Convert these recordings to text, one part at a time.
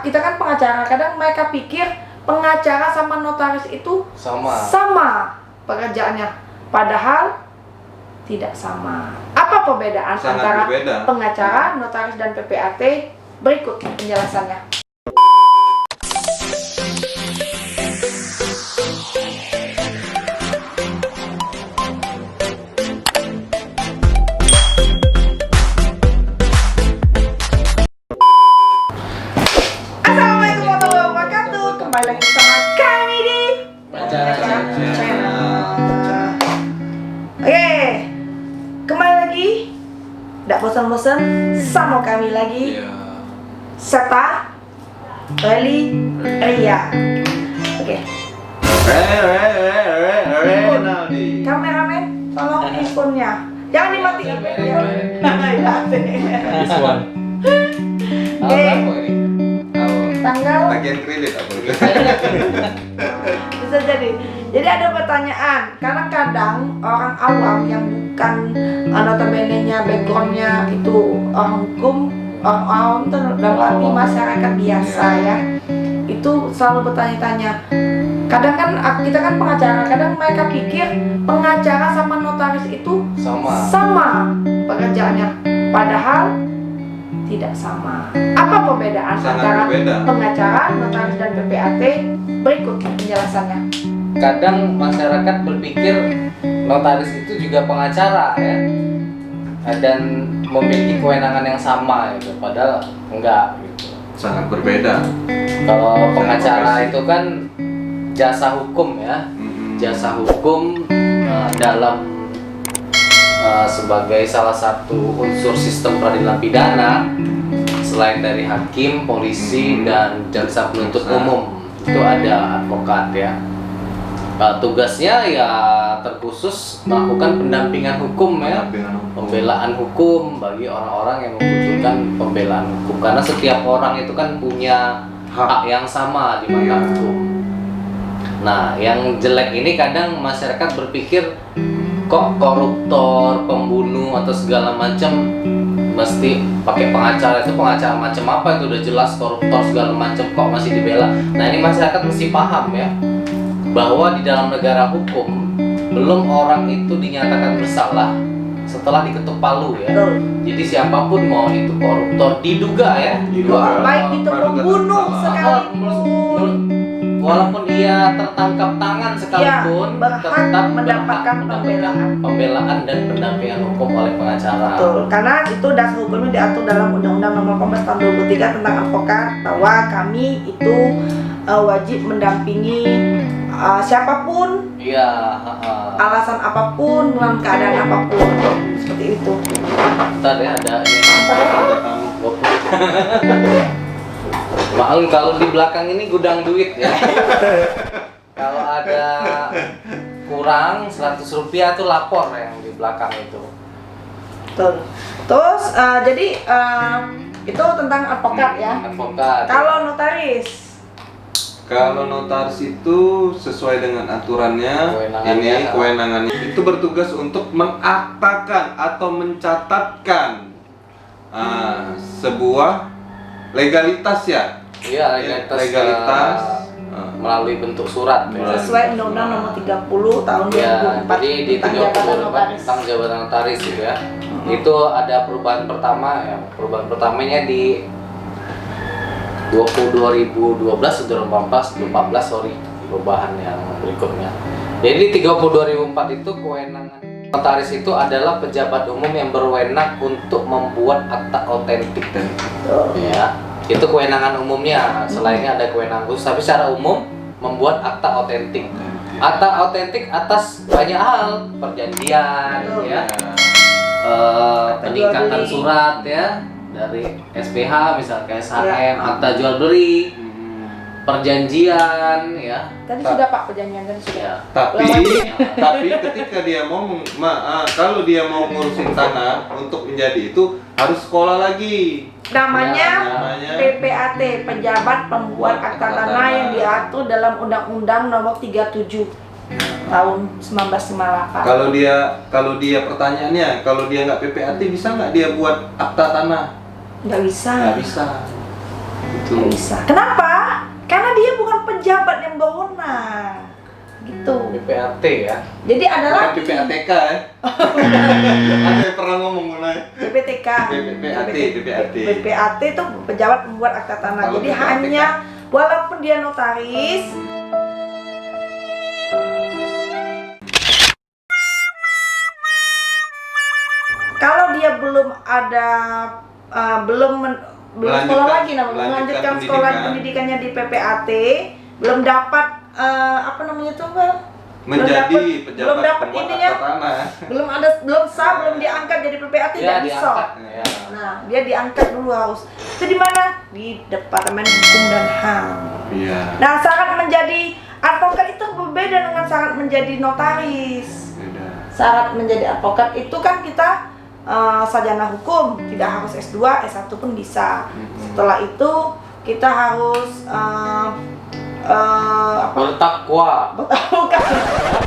kita kan pengacara, kadang mereka pikir pengacara sama notaris itu sama pekerjaannya, padahal tidak sama. Apa perbedaan antara pengacara, notaris, dan PPAT? Berikut penjelasannya. Assalamualaikum warahmatullahi wabarakatuh. Kembali lagi bersama kami di Channel. Oke, kembali lagi. Tidak bosan-bosan sama kami lagi. Serta Reli Ria. Oke. Kameramen, tolong infonya. Jangan dimatiin. Tanggal bagian kredit apa itu? Bisa jadi. Jadi ada pertanyaan, karena kadang orang awam yang bukan notabene-nya background-nya itu orang hukum, orang awam itu dalam arti masyarakat biasa ya, itu selalu bertanya-tanya. Kadang kan kita kan pengacara, kadang mereka pikir pengacara sama notaris itu sama pekerjaannya, padahal tidak sama. Apa perbedaan antara pengacara, notaris, dan PPAT? Berikut penjelasannya. Kadang masyarakat berpikir notaris itu juga pengacara ya, dan memiliki kewenangan yang sama gitu, padahal enggak gitu. Sangat berbeda. Kalau pengacara itu kan jasa hukum ya, jasa hukum dalam sebagai salah satu unsur sistem peradilan pidana selain dari hakim, polisi, dan jaksa penuntut umum itu ada advokat ya. Tugasnya ya terkhusus melakukan pendampingan hukum ya, pembelaan hukum bagi orang-orang yang membutuhkan pembelaan hukum, karena setiap orang itu kan punya hak yang sama di mata hukum. Nah, yang jelek ini kadang masyarakat berpikir kok koruptor, pembunuh, atau segala macam mesti pakai pengacara. Itu pengacara macam apa? Itu udah jelas koruptor segala macam, kok masih dibela. Nah, ini masyarakat mesti paham ya, bahwa di dalam negara hukum belum orang itu dinyatakan bersalah setelah diketuk palu ya. Jadi siapapun, mau itu koruptor, diduga ya, baik itu pembunuh sekalipun, walaupun ia tertangkap tangan sekalipun, tetap mendapatkan pembelaan dan pendampingan hukum oleh pengacara. Betul, karena itu dasar hukumnya diatur dalam Undang-Undang Nomor 18 Tahun 2003 tentang advokat, bahwa kami itu wajib mendampingi siapapun, alasan apapun, dalam keadaan apapun, seperti itu. Bentar ya, ada ini. Maklum kalau di belakang ini gudang duit ya. Kalau ada kurang 100 rupiah tuh lapor yang di belakang itu. Betul. Terus jadi itu tentang advokat ya. Advokat. Kalau notaris? Kalau notaris itu sesuai dengan aturannya, kewenangannya itu bertugas untuk mengaktakan atau mencatatkan sebuah legalitas ya. Iya, legalitas melalui bentuk surat ya. Sesuai Undang-Undang Nomor 30 Tahun 2004 jadi di 30 tentang jabatan notaris gitu ya. Itu ada perubahan pertama ya. Perubahan pertamanya di 2012 atau 2014 sorry, perubahan yang berikutnya. Jadi 30/2004 itu kewenangan notaris itu adalah pejabat umum yang berwenang untuk membuat akta otentik. Ya, itu kewenangan umumnya. Selainnya ada kewenangan khusus, tapi secara umum membuat akta otentik. Akta otentik atas banyak hal, perjanjian, ya, peningkatan surat ya dari SPH, misalnya SHM, akta jual beli, perjanjian ya. Tadi sudah Pak, perjanjian tadi sudah. Ya. Tapi ketika dia mau kalau dia mau ngurusin tanah untuk menjadi itu harus sekolah lagi. Namanya PPAT, Pejabat Pembuat Akta Tanah, yang diatur dalam Undang-Undang Nomor 37 tahun 1958. Kalau dia pertanyaannya, kalau dia nggak PPAT bisa nggak dia buat akta tanah? Nggak bisa. Nggak bisa. Itu. Nggak bisa. Kenapa? Karena dia bukan pejabat yang berwenang. Gitu. PPAT ya. Jadi Bukan adalah PPATK ya. Ada yang pernah ngomong mengenai BPTK. BPAT. BPAT itu pejabat pembuat akta tanah. Kalau Jadi BPATK. hanya walaupun dia notaris, kalau dia belum ada belum sekolah lagi melanjutkan sekolah pendidikannya di PPAT, belum dapat apa namanya tuh Bel? menjadi belum pejabat dapat pembuat ininya. akta tanah. belum sah, belum diangkat jadi PPAT, Ya, tidak bisa. diangkat. Ya. Nah, dia diangkat dulu harus. Itu di mana? Di Departemen Hukum dan HAM. Iya. Nah, syarat menjadi advokat itu berbeda dengan syarat menjadi notaris. Beda. Syarat menjadi advokat itu kan kita sarjana hukum, tidak harus S2, S1 pun bisa. Setelah itu kita harus apa? Bertakwa.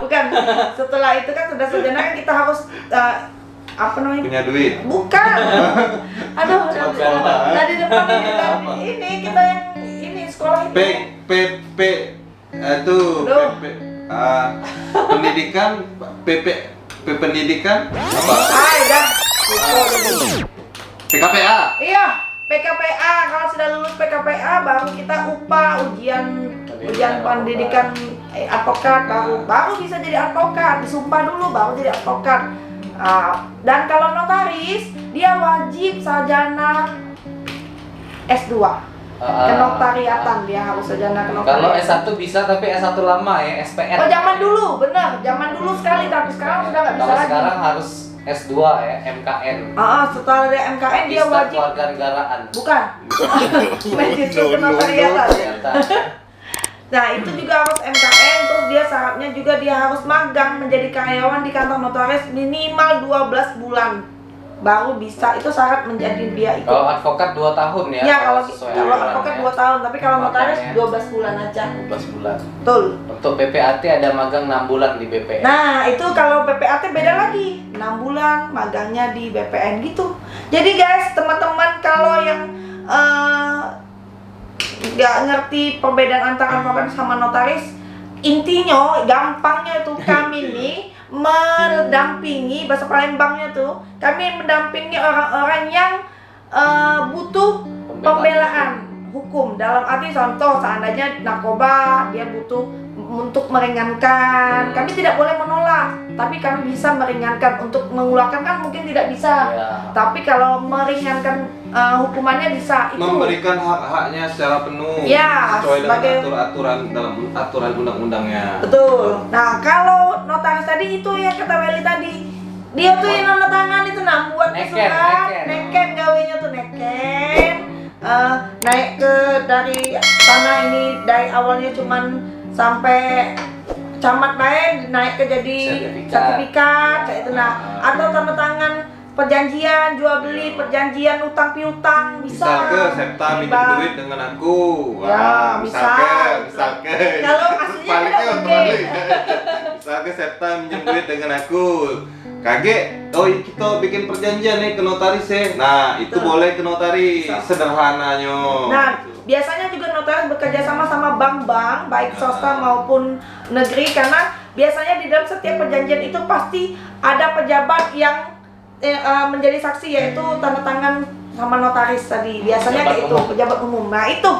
Bukan. Setelah itu kan sudah sarjana kan kita harus apa namanya? Punya duit. Bukan. Aduh, Sarjana. tadi depan ini kita yang ini sekolah P ini. itu Loh. pendidikan pendidikan apa? Udah. PKPA. Iya, PKPA. Kalau sudah lulus PKPA baru kita ujian pendidikan advokat, baru bisa jadi advokat. Disumpah dulu baru jadi advokat. Dan kalau notaris dia wajib sarjana S2. Kenotariatan dia harus sarjana Kalau kenotariatan. S1 bisa tapi S1 lama ya, SPN. Oh, zaman dulu, benar. Zaman dulu sekali, tapi sekarang sudah nggak bisa Kalau lagi. sekarang harus S2 ya, MKN. Setelah dari MKN dia Magister wajib. Kewarganegaraan. Bukan. Magister kenotariatan. Ternyata. Nah, itu juga harus MKN, terus dia syaratnya juga dia harus magang menjadi karyawan di kantor notaris minimal 12 bulan. Baru bisa, itu syarat menjadi dia itu. Kalau advokat 2 tahun ya. Ya, kalau sesuai kalau aturan advokat ya. 2 tahun, tapi kalau notaris Makanya. 12 bulan aja. 12 bulan. Betul. Untuk PPAT ada magang 6 bulan di BPN. Nah, itu kalau PPAT beda lagi. 6 bulan magangnya di BPN gitu. Jadi guys, teman-teman kalau yang nggak ngerti perbedaan antara advokat sama notaris, intinya gampangnya itu kami nih mendampingi, bahasa Palembangnya tuh kami mendampingi orang-orang yang butuh pembelaan hukum. Dalam arti contoh seandainya narkoba dia butuh untuk meringankan, kami tidak boleh menolak, tapi kami bisa meringankan. Untuk mengeluarkan kan mungkin tidak bisa, Ya. tapi kalau meringankan hukumannya bisa. Itu Memberikan hak-haknya secara penuh Ya, sesuai dengan sebagai- aturan dalam aturan undang-undangnya. betul. Nah, kalau notaris tadi itu yang kata Weli tadi, dia tuh yang nanda tangan itu buat Neken, surat, neken. neken gawenya tuh neken. Naik ke dari tanah ini dari awalnya cuman sampai camat baik, naik ke jadi sertifikat kayak itu. Nah, atau tanda tangan perjanjian jual beli, perjanjian utang piutang bisa. Misalkan Septa minjem Bang. duit dengan aku. Ya, misalkan. Kalau aslinya Sebaliknya tidak oke. terbalik. Misalkan Septa minjem duit dengan aku. Kaget, kita bikin perjanjian nih ke notaris ya. Nah, itu Betul. boleh ke notaris, Bisa. sederhananya. Nah, Gitu. biasanya juga notaris bekerja sama sama bank-bank, baik swasta maupun negeri, karena biasanya di dalam setiap perjanjian itu pasti ada pejabat yang menjadi saksi, yaitu tanda tangan sama notaris tadi. Biasanya kayak itu, pejabat umum. Nah, itu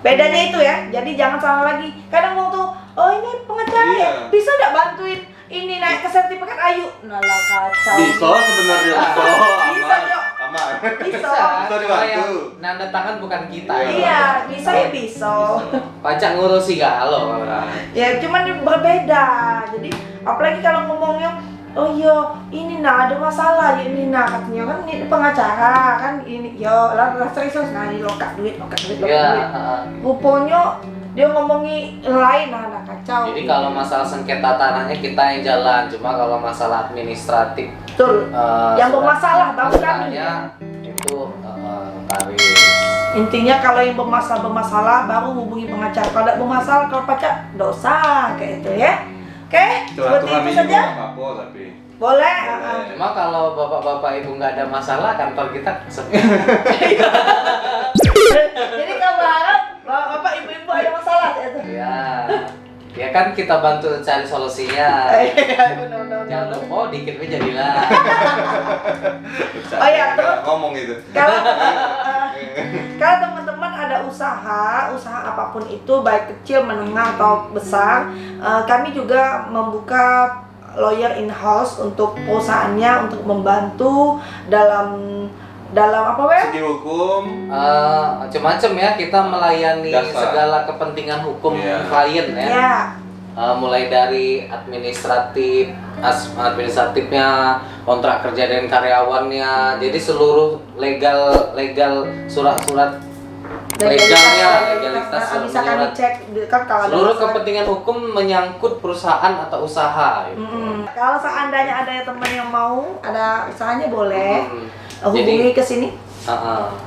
bedanya itu ya. Jadi jangan salah lagi. Kadang mau tuh, oh ini pengacara ya, Iya. bisa nggak bantuin ini naik ke sertifikat ayu? Nah lah kacau. Bisa sebenarnya. Bisa, Jok. Aman. Bisa. Bisa dibantu. Kalau yang nanda tangan bukan kita. Iya, bisa ya bisa. Pajak ngurusi gak lo orang. Ya cuman berbeda. Jadi apalagi kalau ngomongnya, oh iya ini nah ada masalah ya ini nah, katanya kan ini pengacara kan ini yo lah serius nah ini lokat duit Ya. rupanya dia ngomongi lain nah kacau. Jadi kalau masalah sengketa tanahnya kita yang jalan, cuma kalau masalah administratif betul yang bermasalah baru kami. makanya itu notaris. Intinya kalau yang bermasalah baru hubungi pengacara. Kalau tidak bermasalah, kalau pajak dosa kayak itu ya. Oke, seperti itu Silaturahmi juga saja. nggak apa-apa tapi. Boleh. Cuma kalau bapak-bapak ibu nggak ada masalah, kantor kita sepi. Jadi kalau kan kita bantu cari solusinya. Benar-benar. Jangan lupa dikit aja jadilah. Oh ya, terus ngomong itu. kalau kalau teman-teman ada usaha apapun itu, baik kecil, menengah atau besar, kami juga membuka lawyer in-house untuk perusahaannya untuk membantu dalam apa Segi hukum. Macam-macam ya, kita melayani Jasa. segala kepentingan hukum Iya. klien ya. ya. Mulai dari administratifnya, kontrak kerja dengan karyawannya, jadi seluruh legal surat-surat legalnya, legalitas bisa kami surat, cek kan kalau ada seluruh masalah. kepentingan hukum menyangkut perusahaan atau usaha gitu. Kalau seandainya ada teman yang mau ada usahanya boleh hubungi Jadi, ke sini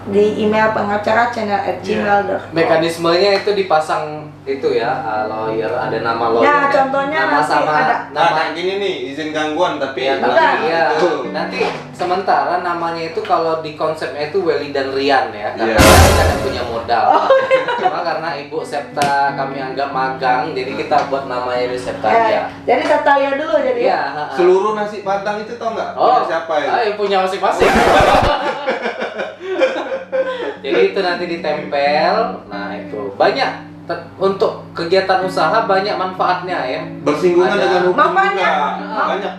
di email pengacara@gmail.com. mekanismenya itu dipasang itu ya, lawyer, ada nama lawyer. Ya, contohnya nama nanti sama ada. nama. Gini nih, izin gangguan tapi Ya, Bukan. tapi ya, Tuh. nanti sementara namanya itu kalau di konsepnya itu Welly dan Rian ya, karena Iya. kita tidak punya modal. Cuma karena Ibu Septa kami anggap magang, jadi kita buat namanya Ibu Septa ya. Jadi Septalia dulu jadi. Iya. seluruh nasi padang itu tau nggak? Oh, Punya siapa ya? punya masing-masing. Jadi itu nanti ditempel. Nah itu banyak untuk kegiatan usaha banyak manfaatnya ya. Bersinggungan Ada. dengan hukum Manfaatnya? juga. Banyak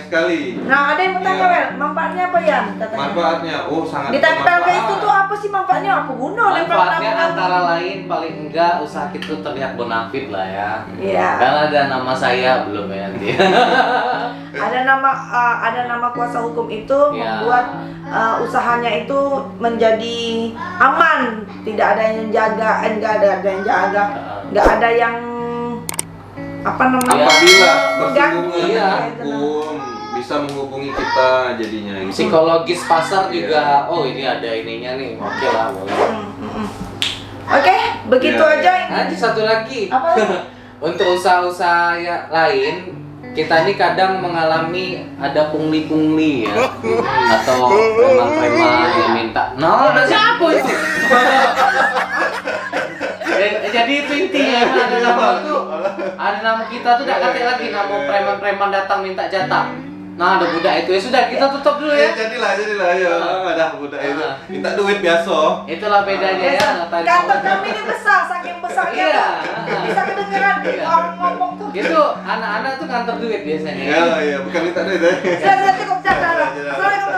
sekali. Nah, ada yang bertanya, Iya. Wel, manfaatnya apa ya? Katanya. Manfaatnya, sangat Ditempel ke bermanfaat. itu tuh apa sih manfaatnya? Apa guna nempel Manfaatnya nama? antara lain paling enggak usaha kita terlihat bonafit lah ya. Iya. Karena ada nama saya belum ya nanti. Ada nama kuasa hukum itu Ya. membuat usahanya itu menjadi aman, tidak ada yang jaga, nggak ada yang jaga, nggak ada yang apa namanya Apabila mengganggu bersinggungan Iya. dengan gitu. hukum, bisa menghubungi kita jadinya. Psikologis pasar Iya. juga. Oh ini ada ininya nih. Oke lah boleh. Oke, begitu Iya. aja. Nanti satu lagi. Apa lagi? Untuk usaha-usaha lain, kita ini kadang mengalami ada pungli-pungli ya, atau preman-preman yang minta. Nah, ada siapa itu? Jadi itu intinya ada nama kita tuh tidak kata lagi nama preman-preman datang minta jatah. Nah, ada budak itu ya sudah kita tutup dulu ya. Jadilah ya. Ada budak itu. Minta duit biasa. Itulah bedanya ya. Kantor kami ini besar, saking besarnya Iya. tuh bisa kedengeran Iya. orang ngomong tuh. Itu anak-anak tuh kantor duit biasanya. Iya, bukan minta duit ya. Sudah cukup, Assalamualaikum.